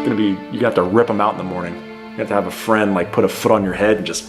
gonna be, you have to rip them out in the morning. You have to have a friend like put a foot on your head and just.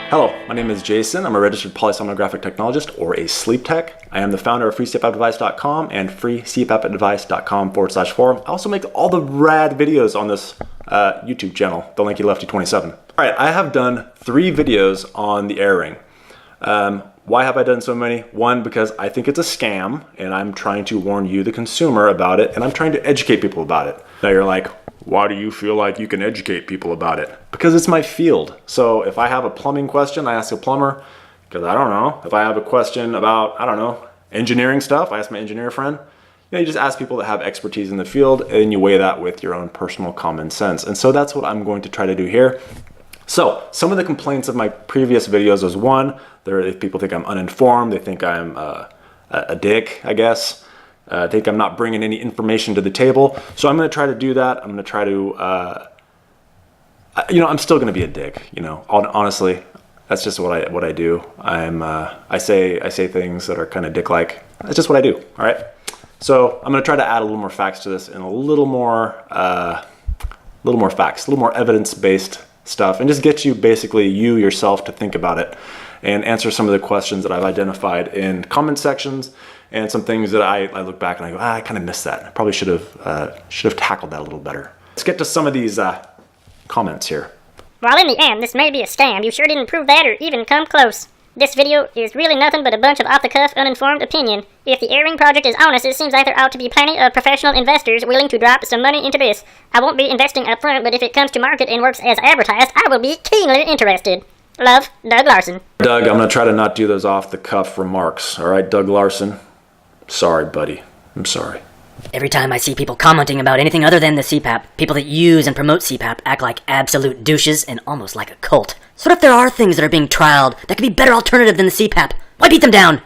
Hello, my name is Jason. I'm a registered polysomnographic technologist or a sleep tech. I am the founder of freecpapadvice.com and freecpapadvice.com/forum. I also make all the rad videos on this YouTube channel, the Lanky Lefty 27. All right, I have done 3 videos on the air ring. Why have I done so many? One, because I think it's a scam and I'm trying to warn you, the consumer, about it, and I'm trying to educate people about it. Now you're like, why do you feel like you can educate people about it? Because it's my field. So if I have a plumbing question, I ask a plumber, because I don't know. If I have a question about, I don't know, engineering stuff, I ask my engineer friend. You know, you just ask people that have expertise in the field and you weigh that with your own personal common sense. And so that's what I'm going to try to do here. So some of the complaints of my previous videos was one, if people think I'm uninformed, they think I'm a dick, I guess. I think I'm not bringing any information to the table. So I'm going to try to do that. I'm going to try to, I'm still going to be a dick, honestly. That's just what I do. I say things that are kind of dick-like. That's just what I do. All right. So I'm going to try to add a little more facts to this and a little more facts, a little more evidence-based stuff, and just get you basically you yourself to think about it and answer some of the questions that I've identified in comment sections and some things that I look back and I go, I kind of missed that. I probably should have tackled that a little better. Let's get to some of these comments here. While in the end this may be a scam, you sure didn't prove that or even come close. This video is really nothing but a bunch of off-the-cuff, uninformed opinion. If the airing project is honest, it seems like there ought to be plenty of professional investors willing to drop some money into this. I won't be investing up front, but if it comes to market and works as advertised, I will be keenly interested. Love, Doug Larson. Doug, I'm going to try to not do those off-the-cuff remarks. All right, Doug Larson? Sorry, buddy. I'm sorry. Every time I see people commenting about anything other than the CPAP, people that use and promote CPAP act like absolute douches and almost like a cult. So what if there are things that are being trialed that could be better alternative than the CPAP? Why beat them down?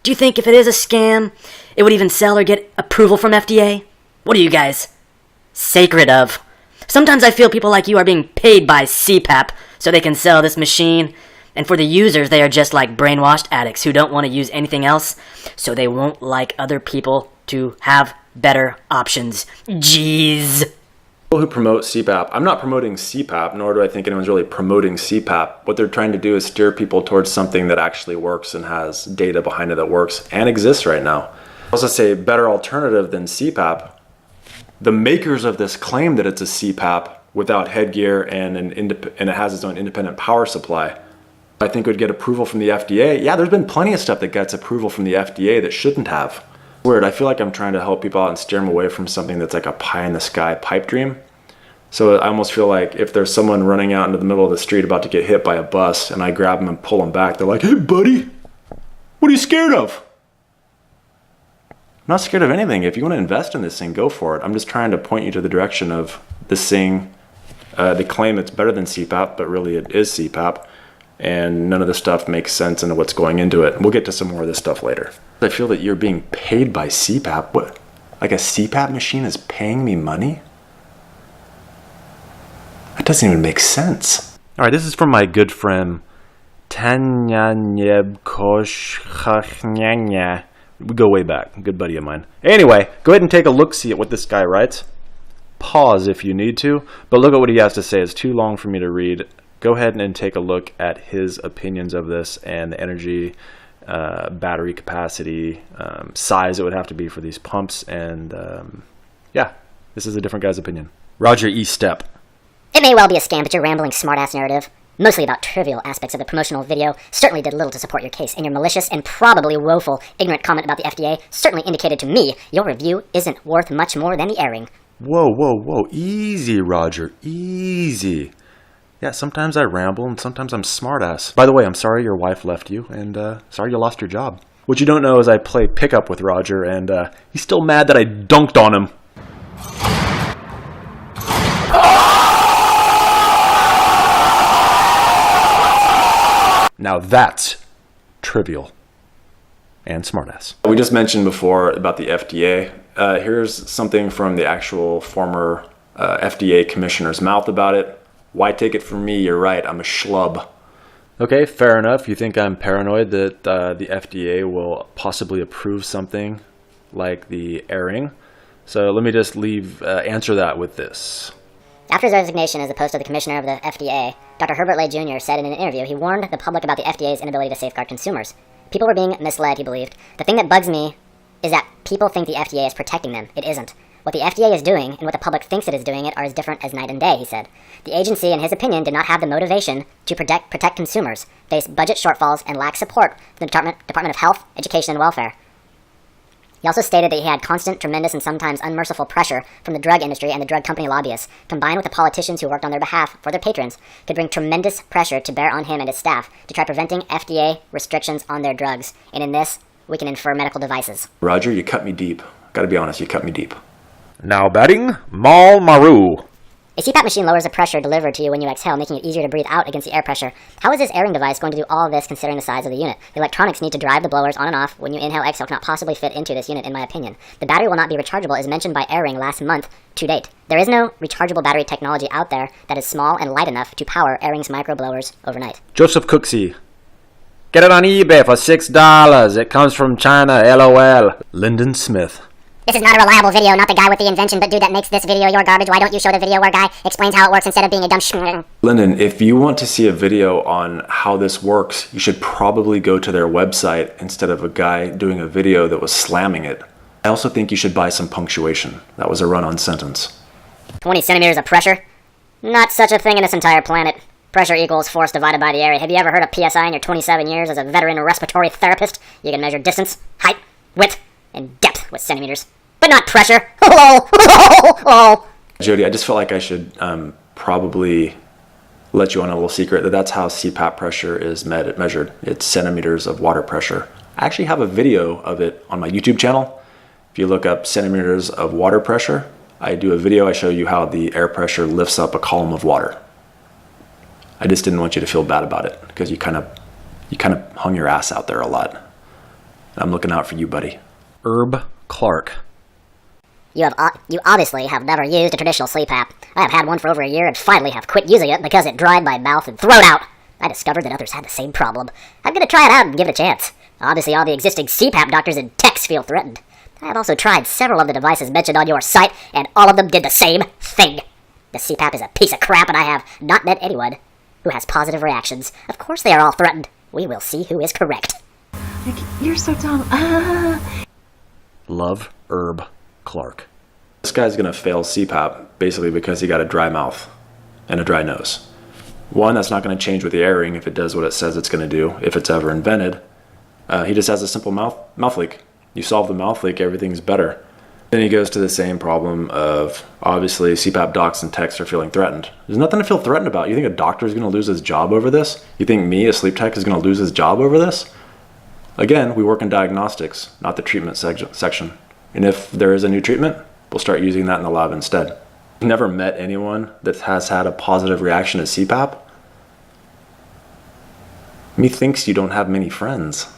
Do you think if it is a scam, it would even sell or get approval from FDA? What are you guys sacred of? Sometimes I feel people like you are being paid by CPAP so they can sell this machine. And for the users, they are just like brainwashed addicts who don't want to use anything else, so they won't like other people to have better options. Jeez. People who promote CPAP, I'm not promoting CPAP, nor do I think anyone's really promoting CPAP. What they're trying to do is steer people towards something that actually works and has data behind it that works and exists right now. I also say better alternative than CPAP. The makers of this claim that it's a CPAP without headgear and it has its own independent power supply. I think would get approval from the FDA. Yeah, there's been plenty of stuff that gets approval from the FDA that shouldn't have. Weird, I feel like I'm trying to help people out and steer them away from something that's like a pie-in-the-sky pipe dream. So I almost feel like if there's someone running out into the middle of the street about to get hit by a bus and I grab them and pull them back, they're like, hey buddy, what are you scared of? I'm not scared of anything. If you want to invest in this thing, go for it. I'm just trying to point you to the direction of this thing. They claim it's better than CPAP, but really it is CPAP. And none of this stuff makes sense into what's going into it. We'll get to some more of this stuff later. I feel that you're being paid by CPAP. What? Like a CPAP machine is paying me money? That doesn't even make sense. All right, this is from my good friend Tanya. We go way back. Good buddy of mine. Anyway, go ahead and take a look-see at what this guy writes. Pause if you need to, but look at what he has to say. It's too long for me to read. Go ahead and take a look at his opinions of this and the energy, battery capacity, size it would have to be for these pumps. And yeah, this is a different guy's opinion. Roger E. Stepp. It may well be a scam, but your rambling smartass narrative, mostly about trivial aspects of the promotional video, certainly did little to support your case, and your malicious and probably woeful, ignorant comment about the FDA certainly indicated to me your review isn't worth much more than the airing. Whoa, whoa, whoa. Easy, Roger. Easy. Yeah, sometimes I ramble and sometimes I'm smartass. By the way, I'm sorry your wife left you and sorry you lost your job. What you don't know is I play pickup with Roger and he's still mad that I dunked on him. Now that's trivial and smartass. We just mentioned before about the FDA. Here's something from the actual former FDA commissioner's mouth about it. Why take it from me? You're right. I'm a schlub. Okay, fair enough. You think I'm paranoid that the FDA will possibly approve something like the airing. So let me just answer that with this. After his resignation as the post of the commissioner of the FDA, Dr. Herbert Lay Jr. said in an interview he warned the public about the FDA's inability to safeguard consumers. People were being misled, he believed. The thing that bugs me is that people think the FDA is protecting them. It isn't. What the FDA is doing and what the public thinks it is doing it are as different as night and day, he said. The agency, in his opinion, did not have the motivation to protect consumers, face budget shortfalls, and lack support from the Department of Health, Education, and Welfare. He also stated that he had constant, tremendous, and sometimes unmerciful pressure from the drug industry and the drug company lobbyists, combined with the politicians who worked on their behalf for their patrons, could bring tremendous pressure to bear on him and his staff to try preventing FDA restrictions on their drugs. And in this, we can infer medical devices. Roger, you cut me deep. Gotta be honest, you cut me deep. Now batting, Mal Maru. A CPAP machine lowers the pressure delivered to you when you exhale, making it easier to breathe out against the air pressure. How is this airing device going to do all of this considering the size of the unit? The electronics need to drive the blowers on and off when you inhale, exhale cannot possibly fit into this unit, in my opinion. The battery will not be rechargeable as mentioned by AirRing last month to date. There is no rechargeable battery technology out there that is small and light enough to power AirRing's micro blowers overnight. Joseph Cooksey. Get it on eBay for $6. It comes from China, LOL. Lyndon Smith. This is not a reliable video, not the guy with the invention, but dude that makes this video your garbage. Why don't you show the video where guy explains how it works instead of being a dumb Lyndon, if you want to see a video on how this works, you should probably go to their website instead of a guy doing a video that was slamming it. I also think you should buy some punctuation. That was a run-on sentence. 20 centimeters of pressure? Not such a thing in this entire planet. Pressure equals force divided by the area. Have you ever heard of PSI in your 27 years as a veteran respiratory therapist? You can measure distance, height, width, and depth with centimeters, but not pressure. Jody, I just felt like I should probably let you on a little secret that that's how CPAP pressure is measured. It's centimeters of water pressure. I actually have a video of it on my YouTube channel. If you look up centimeters of water pressure, I do a video. I show you how the air pressure lifts up a column of water. I just didn't want you to feel bad about it because you kind of hung your ass out there a lot. I'm looking out for you, buddy. Herb Clark. You obviously have never used a traditional CPAP. I have had one for over a year and finally have quit using it because it dried my mouth and throat out. I discovered that others had the same problem. I'm gonna try it out and give it a chance. Obviously all the existing CPAP doctors and techs feel threatened. I have also tried several of the devices mentioned on your site and all of them did the same thing. The CPAP is a piece of crap and I have not met anyone who has positive reactions. Of course they are all threatened. We will see who is correct. You're so dumb. Love Herb Clark. This guy's gonna fail CPAP basically because he got a dry mouth and a dry nose. One, that's not gonna change with the airing if it does what it says it's gonna do, if it's ever invented. He just has a simple mouth leak. You solve the mouth leak, everything's better. Then he goes to the same problem of obviously CPAP docs and techs are feeling threatened. There's nothing to feel threatened about. You think a doctor is gonna lose his job over this? You think me, a sleep tech, is gonna lose his job over this? Again, we work in diagnostics, not the treatment section. And if there is a new treatment, we'll start using that in the lab instead. I've never met anyone that has had a positive reaction to CPAP. Methinks you don't have many friends.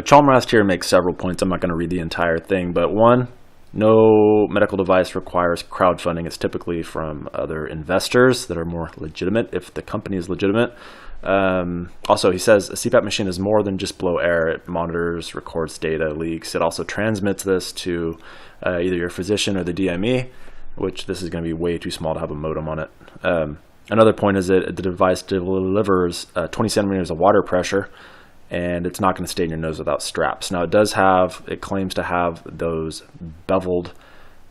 Chalmers here makes several points. I'm not going to read the entire thing, but one, no medical device requires crowdfunding. It's typically from other investors that are more legitimate if the company is legitimate. Also, he says a CPAP machine is more than just blow air. It monitors, records data, leaks. It also transmits this to either your physician or the DME, which this is going to be way too small to have a modem on it. Another point is that the device delivers 20 centimeters of water pressure, and it's not going to stay in your nose without straps. Now, it claims to have those beveled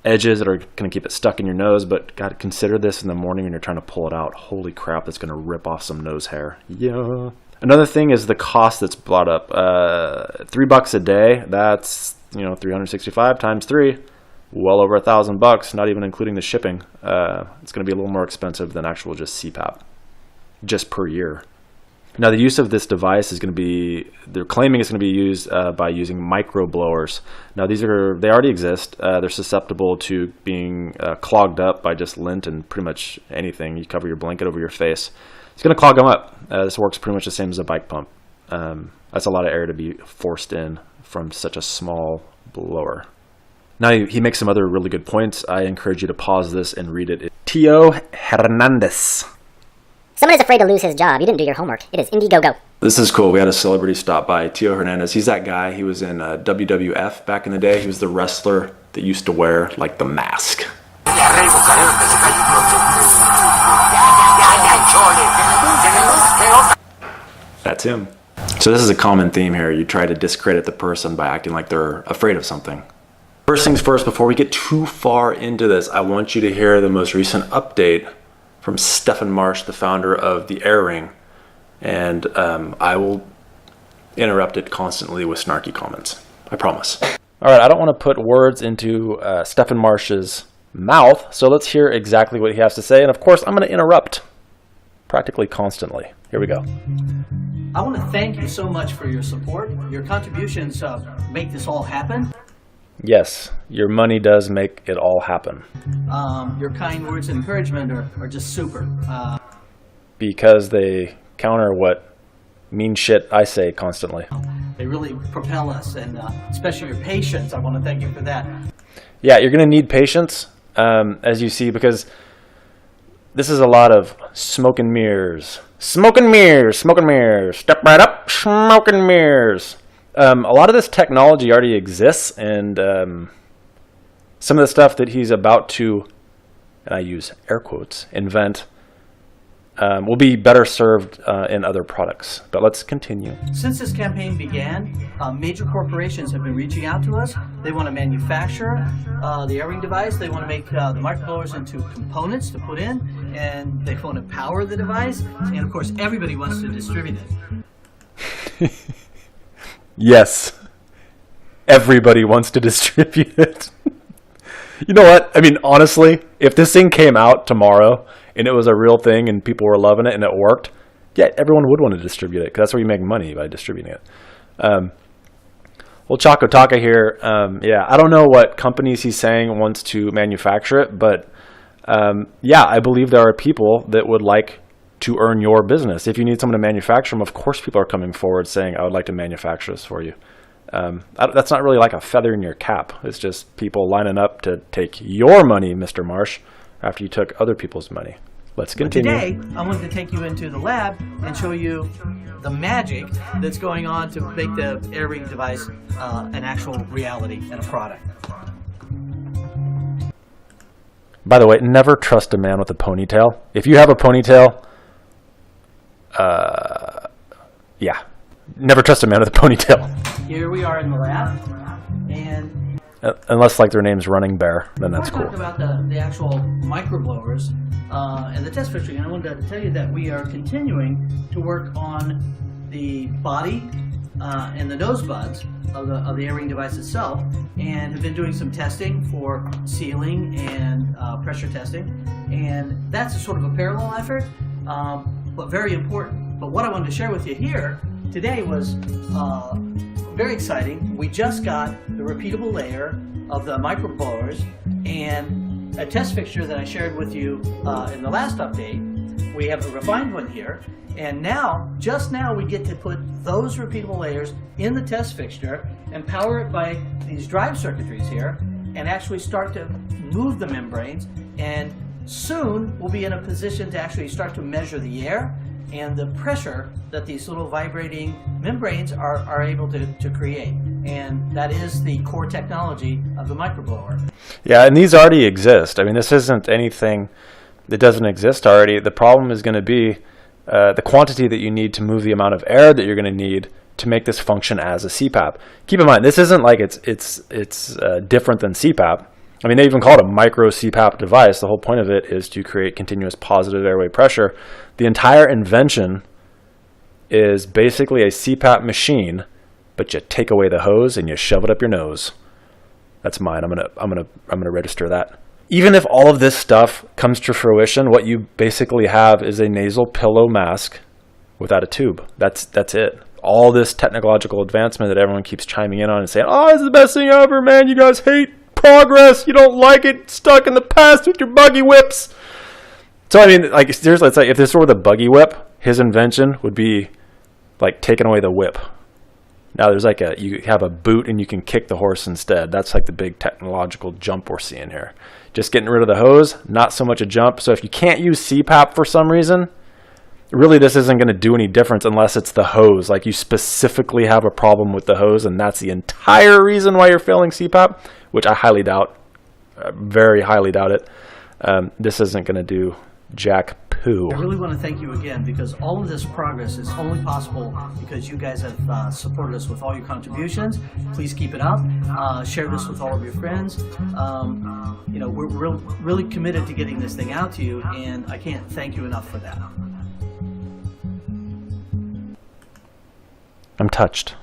edges that are going to keep it stuck in your nose, but got to consider this in the morning when you're trying to pull it out. Holy crap, that's going to rip off some nose hair. Yeah. Another thing is the cost that's brought up. $3 a day, that's 365 times 3, well over $1,000, not even including the shipping. It's going to be a little more expensive than actual just CPAP, just per year. Now, the use of this device is going to be, they're claiming it's going to be used by using micro blowers. Now, they already exist. They're susceptible to being clogged up by just lint and pretty much anything. You cover your blanket over your face, it's going to clog them up. This works pretty much the same as a bike pump. That's a lot of air to be forced in from such a small blower. Now he makes some other really good points. I encourage you to pause this and read it. Tio Hernandez. Someone is afraid to lose his job. You didn't do your homework. It is Indiegogo. This is cool. We had a celebrity stop by, Tio Hernandez. He's that guy. He was in WWF back in the day. He was the wrestler that used to wear like the mask. That's him. So this is a common theme here. You try to discredit the person by acting like they're afraid of something. First things first, before we get too far into this, I want you to hear the most recent update from Stefan Marsh, the founder of the Air Ring. And I will interrupt it constantly with snarky comments. I promise. All right, I don't want to put words into Stefan Marsh's mouth, so let's hear exactly what he has to say. And of course, I'm going to interrupt practically constantly. Here we go. I want to thank you so much for your support. Your contributions make this all happen. Yes, your money does make it all happen. Your kind words of encouragement are just super. Because they counter what mean shit I say constantly. They really propel us, and especially your patience. I want to thank you for that. Yeah, you're going to need patience, as you see, because this is a lot of smoke and mirrors. Smoke and mirrors, smoke and mirrors. Step right up, smoke and mirrors. A lot of this technology already exists, and some of the stuff that he's about to, and I use air quotes, invent, will be better served in other products. But let's continue. Since this campaign began, major corporations have been reaching out to us. They want to manufacture the Air Ring device. They want to make the microblowers into components to put in, and they want to power the device. And of course, everybody wants to distribute it. Yes, everybody wants to distribute it. You know what? I mean, honestly, if this thing came out tomorrow and it was a real thing and people were loving it and it worked, yeah, everyone would want to distribute it because that's where you make money, by distributing it. Well, Choco Taka here, yeah, I don't know what companies he's saying wants to manufacture it, but yeah, I believe there are people that would like to earn your business. If you need someone to manufacture them, of course people are coming forward saying, I would like to manufacture this for you. That's not really like a feather in your cap. It's just people lining up to take your money, Mr. Marsh, after you took other people's money. Let's continue. Today, I wanted to take you into the lab and show you the magic that's going on to make the Air Ring device an actual reality and a product. By the way, never trust a man with a ponytail. If you have a ponytail, yeah, never trust a man with a ponytail. Here we are in the lab, and unless like their name's Running Bear, then that's cool. Talk about the actual microblowers and the test fixture. And I wanted to tell you that we are continuing to work on the body and the nose buds of the Air Ring device itself, and have been doing some testing for sealing and pressure testing, and that's a sort of a parallel effort, but very important. But what I wanted to share with you here today was very exciting. We just got the repeatable layer of the microblowers and a test fixture that I shared with you in the last update. We have a refined one here, and now, just now, we get to put those repeatable layers in the test fixture and power it by these drive circuitries here, and actually start to move the membranes, and soon we'll be in a position to actually start to measure the air and the pressure that these little vibrating membranes are able to create. And that is the core technology of the microblower. Yeah, and these already exist. I mean, this isn't anything that doesn't exist already. The problem is going to be the quantity that you need to move the amount of air that you're going to need to make this function as a CPAP. Keep in mind, this isn't like it's different than CPAP. I mean, they even call it a micro CPAP device. The whole point of it is to create continuous positive airway pressure. The entire invention is basically a CPAP machine, but you take away the hose and you shove it up your nose. That's mine. I'm gonna register that. Even if all of this stuff comes to fruition, what you basically have is a nasal pillow mask without a tube. That's it. All this technological advancement that everyone keeps chiming in on and saying, "Oh, this is the best thing ever, man. You guys hate progress. You don't like it. Stuck in the past with your buggy whips." So I mean, like seriously, it's like if this were the buggy whip, his invention would be like taking away the whip. Now there's like you have a boot and you can kick the horse instead. That's like the big technological jump we're seeing here. Just getting rid of the hose, not so much a jump. So if you can't use CPAP for some reason, really this isn't going to do any difference unless it's the hose. Like you specifically have a problem with the hose and that's the entire reason why you're failing CPAP, which I highly doubt, very highly doubt it. This isn't going to do jack poo. I really want to thank you again, because all of this progress is only possible because you guys have supported us with all your contributions. Please keep it up. Share this with all of your friends. You know, we're really committed to getting this thing out to you, and I can't thank you enough for that. I'm touched.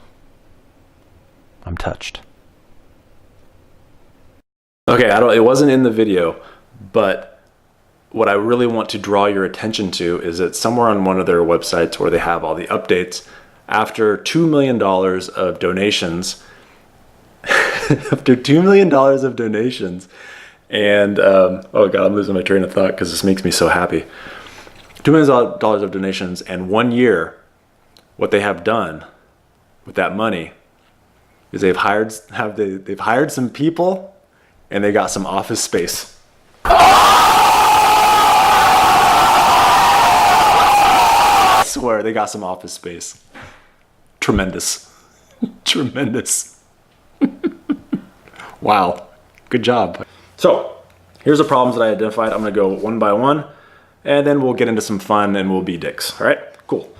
I'm touched. Okay, it wasn't in the video, but what I really want to draw your attention to is that somewhere on one of their websites where they have all the updates, after $2 million of donations, after $2 million of donations, and oh God, I'm losing my train of thought because this makes me so happy. $2 million of donations, and 1 year, what they have done with that money is they've hired some people and they got some office space. I swear they got some office space. Tremendous. Tremendous. Wow. Good job. So here's the problems that I identified. I'm going to go one by one and then we'll get into some fun and we'll be dicks. All right, cool.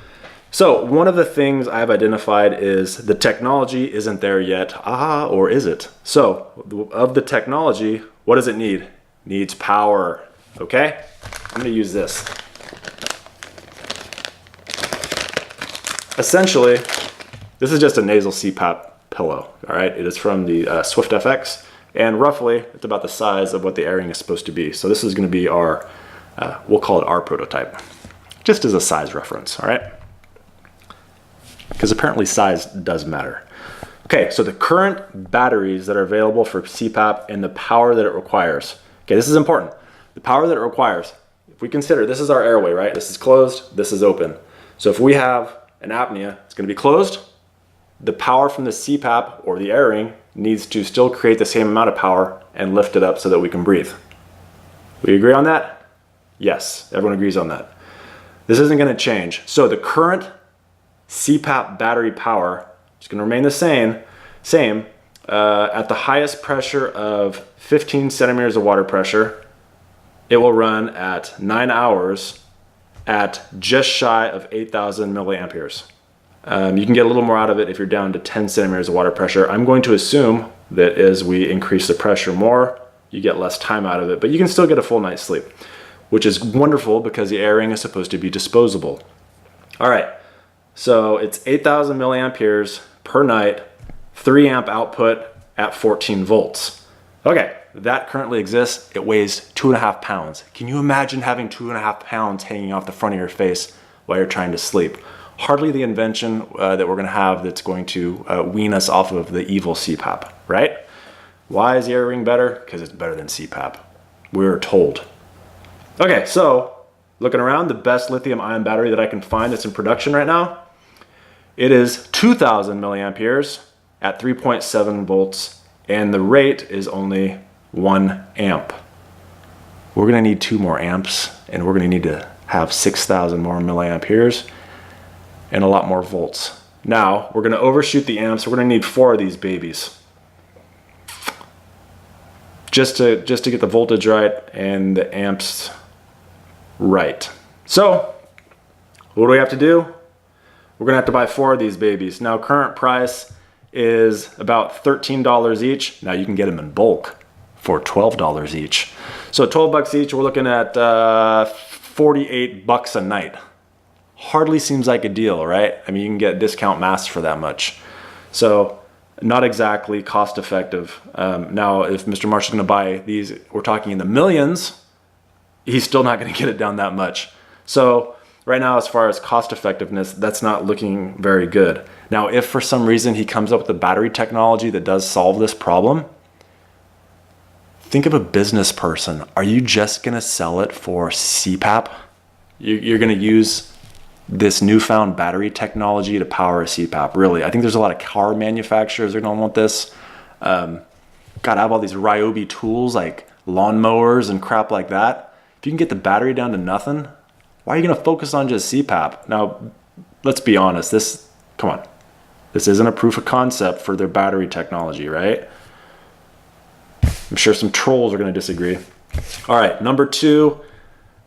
So one of the things I've identified is the technology isn't there yet. Or is it? So of the technology, what does it need? Needs power. Okay, I'm going to use this. Essentially, this is just a nasal CPAP pillow. All right, it is from the Swift FX, and roughly it's about the size of what the airing is supposed to be. So this is going to be our, we'll call it our prototype, just as a size reference. All right, because apparently size does matter. Okay, so the current batteries that are available for CPAP and the power that it requires. Okay, this is important. The power that it requires. If we consider this is our airway, right? This is closed, this is open. So if we have an apnea, it's going to be closed. The power from the CPAP or the airing needs to still create the same amount of power and lift it up so that we can breathe. We agree on that? Yes, everyone agrees on that. This isn't going to change. So the current CPAP battery power is going to remain the same at the highest pressure of 15 centimeters of water pressure. It will run at 9 hours at just shy of 8,000 milliamperes. You can get a little more out of it if you're down to 10 centimeters of water pressure. I'm going to assume that as we increase the pressure more, you get less time out of it, but you can still get a full night's sleep, which is wonderful because the airing is supposed to be disposable. All right, so it's 8,000 milliamperes per night, 3 amp output at 14 volts. Okay, that currently exists. It weighs 2.5 pounds. Can you imagine having 2.5 pounds hanging off the front of your face while you're trying to sleep? Hardly the invention that we're going to have that's going to wean us off of the evil CPAP, right? Why is the air ring better? Because it's better than CPAP. We're told. Okay, so looking around, the best lithium ion battery that I can find that's in production right now, it is 2,000 milliamperes at 3.7 volts, and the rate is only 1 amp. We're going to need 2 more amps, and we're going to need to have 6,000 more milliamperes and a lot more volts. Now, we're going to overshoot the amps. We're going to need 4 of these babies just to get the voltage right and the amps right. So, what do we have to do? We're going to have to buy 4 of these babies. Now, current price is about $13 each. Now, you can get them in bulk for $12 each. So 12 bucks each, we're looking at 48 bucks a night. Hardly seems like a deal, right? I mean, you can get discount masks for that much. So not exactly cost effective. Now, if Mr. Marsh is going to buy these, we're talking in the millions, he's still not going to get it down that much. So right now, as far as cost effectiveness, that's not looking very good. Now, if for some reason he comes up with a battery technology that does solve this problem, think of a business person. Are you just going to sell it for CPAP? You're going to use this newfound battery technology to power a CPAP. Really, I think there's a lot of car manufacturers that are going to want this. Got to have all these Ryobi tools like lawnmowers and crap like that. If you can get the battery down to nothing, why are you going to focus on just CPAP? Now, let's be honest. Come on. This isn't a proof of concept for their battery technology, right? I'm sure some trolls are going to disagree. All right, number 2,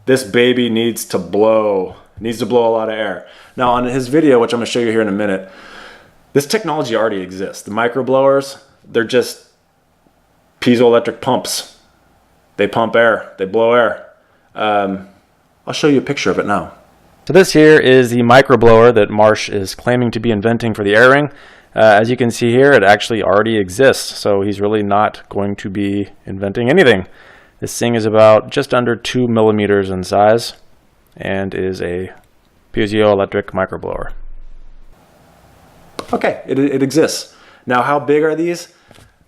this baby needs to blow. Needs to blow a lot of air. Now, on his video, which I'm going to show you here in a minute, this technology already exists. The microblowers, they're just piezoelectric pumps. They pump air. They blow air. I'll show you a picture of it now. So this here is the microblower that Marsh is claiming to be inventing for the airing. As you can see here, it actually already exists, so he's really not going to be inventing anything. This thing is about just under 2 millimeters in size and is a piezoelectric microblower. Okay, it exists. Now, how big are these?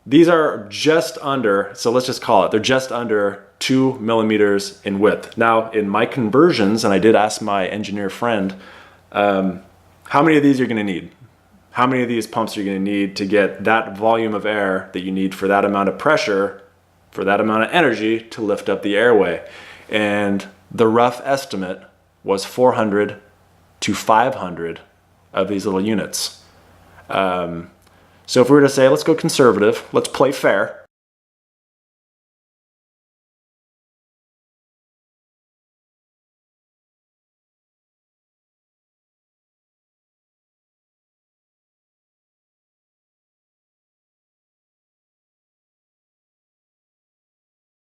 These are just under, so let's just call it, they're just under 2 millimeters in width. Now, in my conversions, and I did ask my engineer friend, how many of these you're going to need? How many of these pumps are you going to need to get that volume of air that you need for that amount of pressure, for that amount of energy to lift up the airway? And the rough estimate was 400 to 500 of these little units. So if we were to say, let's go conservative, let's play fair,